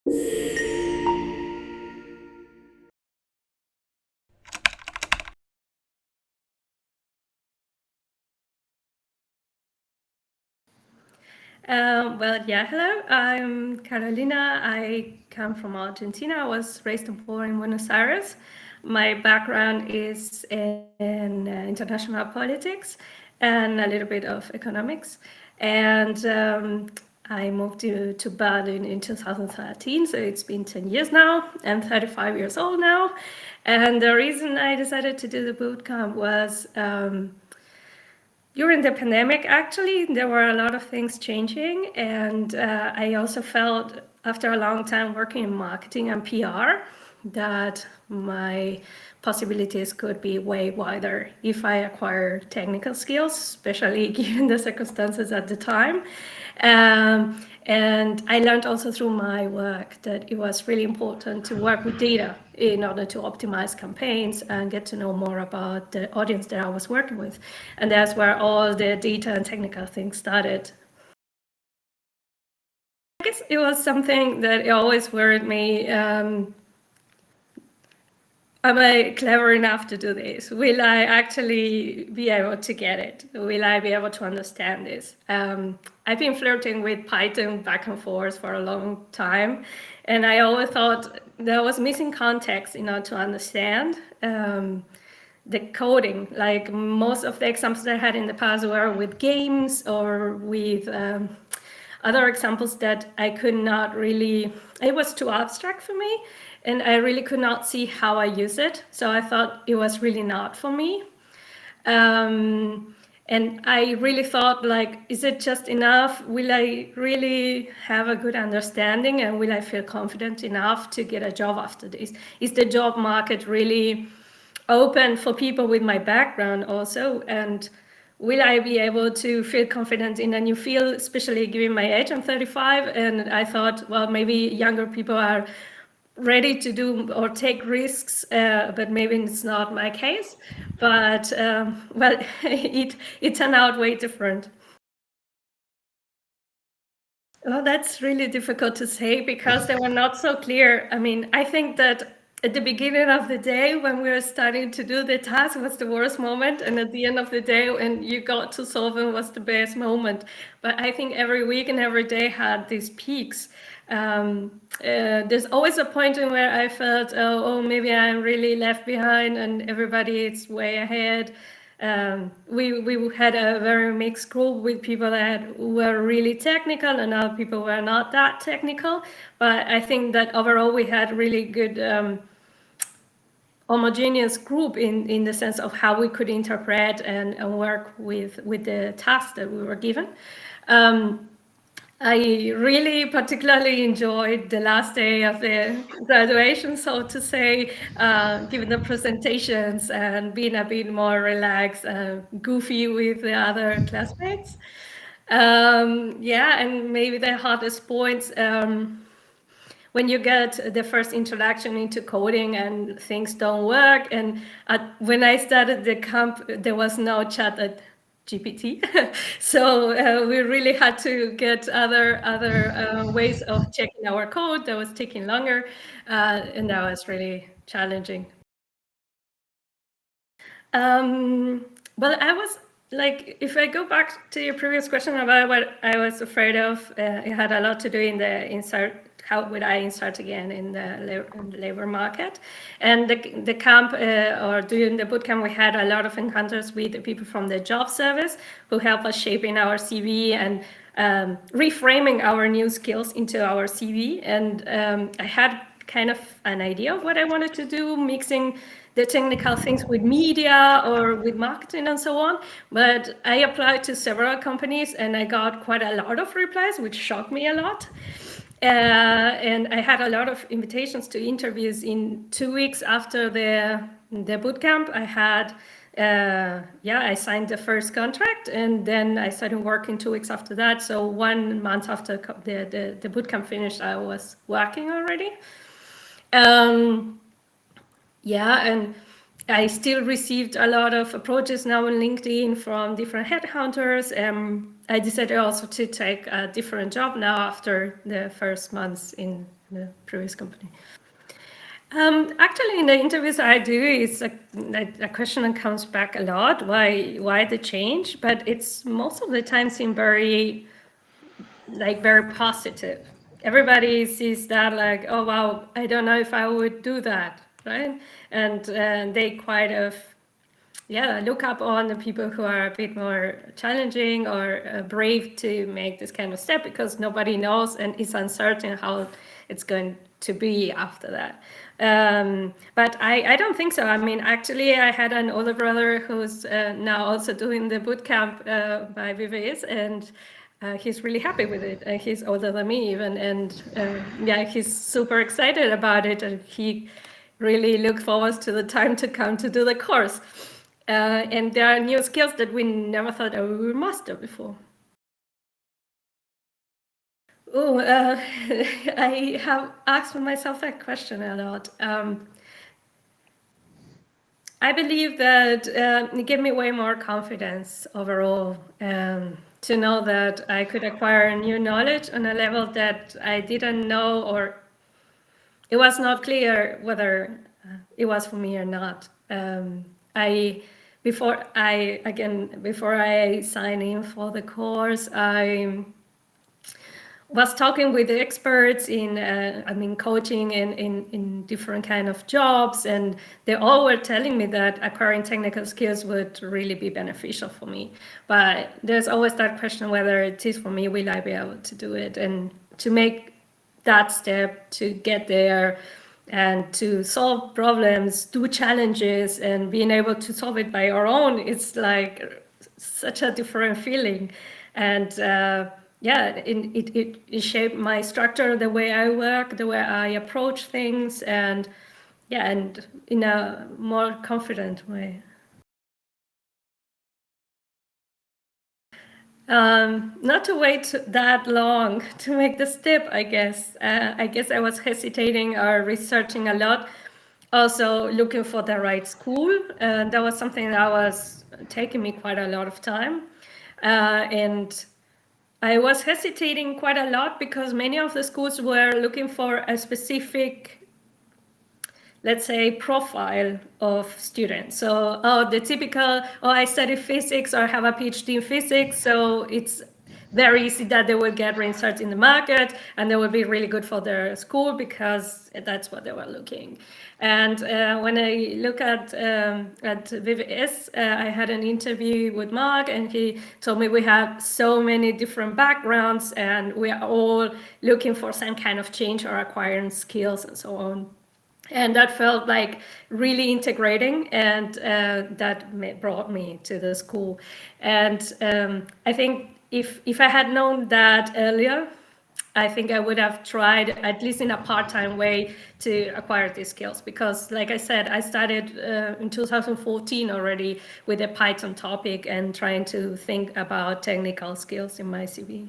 Well, yeah, hello. I'm Carolina. I come from Argentina. I was raised and born in Buenos Aires. My background is in international politics and a little bit of economics. And I moved to Berlin in 2013, so it's been 10 years now. I'm 35 years old now. And the reason I decided to do the bootcamp was during the pandemic, actually, there were a lot of things changing. And I also felt after a long time working in marketing and PR that my possibilities could be way wider if I acquire technical skills, especially given the circumstances at the time. And I learned also through my work that it was really important to work with data in order to optimize campaigns and get to know more about the audience that I was working with. And that's where all the data and technical things started. I guess it was something that always worried me. Am I clever enough to do this? Will I actually be able to get it? Will I be able to understand this? I've been flirting with Python back and forth for a long time, and I always thought there was missing context in order to understand the coding. Like most of the examples I had in the past were with games or with other examples that I could not really, it was too abstract for me, and I really could not see how I use it. So I thought it was really not for me. And I really thought, like, is it just enough? Will I really have a good understanding, and will I feel confident enough to get a job after this? Is the job market really open for people with my background also? And will I be able to feel confident in a new field, especially given my age? I'm 35, and I thought, well, maybe younger people are ready to do or take risks, but maybe it's not my case. But well, it turned out way different. Well, that's really difficult to say because they were not so clear. I mean, I think that at the beginning of the day, when we were starting to do the task, was the worst moment, and at the end of the day, when you got to solve it, was the best moment. But I think every week and every day had these peaks. There's always a point in where I felt, oh, maybe I'm really left behind, and everybody is way ahead. We had a very mixed group with people that were really technical and other people were not that technical. But I think that overall we had really good homogeneous group in the sense of how we could interpret and work with the tasks that we were given. I really particularly enjoyed the last day of the graduation, so to say, giving the presentations and being a bit more relaxed and goofy with the other classmates. Yeah, and maybe the hardest points when you get the first introduction into coding and things don't work. And when I started the camp, there was no chat at GPT, so we really had to get other ways of checking our code. That was taking longer, and that was really challenging. Well, I was like, if I go back to your previous question about what I was afraid of, it had a lot to do in the insert. How would I insert again in the labor market? And the camp or during the bootcamp, we had a lot of encounters with the people from the job service who help us shaping our CV and reframing our new skills into our CV. And I had kind of an idea of what I wanted to do, mixing the technical things with media or with marketing and so on. But I applied to several companies and I got quite a lot of replies, which shocked me a lot. And I had a lot of invitations to interviews in 2 weeks after the bootcamp. I had, I signed the first contract and then I started working 2 weeks after that. So 1 month after the bootcamp finished, I was working already. And I still received a lot of approaches now on LinkedIn from different headhunters. I decided also to take a different job now after the first months in in the previous company. Actually, in the interviews I do, it's a question that comes back a lot. Why the change? But it's most of the time seem very positive. Everybody sees that like, oh wow, I don't know if I would do that, right? And they quite of look up on the people who are a bit more challenging or brave to make this kind of step, because nobody knows and is uncertain how it's going to be after that. But I don't think so. I mean, actually, I had an older brother who's now also doing the boot camp by VVS, and he's really happy with it. He's older than me even, and he's super excited about it, and he really looks forward to the time to come to do the course. And there are new skills that we never thought we would master before. Oh, I have asked myself that question a lot. I believe that it gave me way more confidence overall, to know that I could acquire new knowledge on a level that I didn't know, or it was not clear whether it was for me or not. Before I signed in for the course, I was talking with the experts in coaching and in different kind of jobs, and they all were telling me that acquiring technical skills would really be beneficial for me. But there's always that question whether it is for me. Will I be able to do it? And to make that step, to get there and to solve problems, do challenges, and being able to solve it by your own, it's like such a different feeling. And it shaped my structure, the way I work, the way I approach things, and in a more confident way. Not to wait that long to make the step, I guess. I guess I was hesitating or researching a lot. Also looking for the right school. That was something that was taking me quite a lot of time. And I was hesitating quite a lot because many of the schools were looking for a specific, let's say, profile of students. So, the typical, I study physics or have a PhD in physics, so it's very easy that they will get reinserted in the market and they will be really good for their school because that's what they were looking. And when I look at VVS, I had an interview with Mark, and he told me we have so many different backgrounds and we are all looking for some kind of change or acquiring skills and so on. And that felt like really integrating, and that brought me to the school. And I think if I had known that earlier, I think I would have tried, at least in a part-time way, to acquire these skills. Because like I said, I started in 2014 already with a Python topic and trying to think about technical skills in my CV.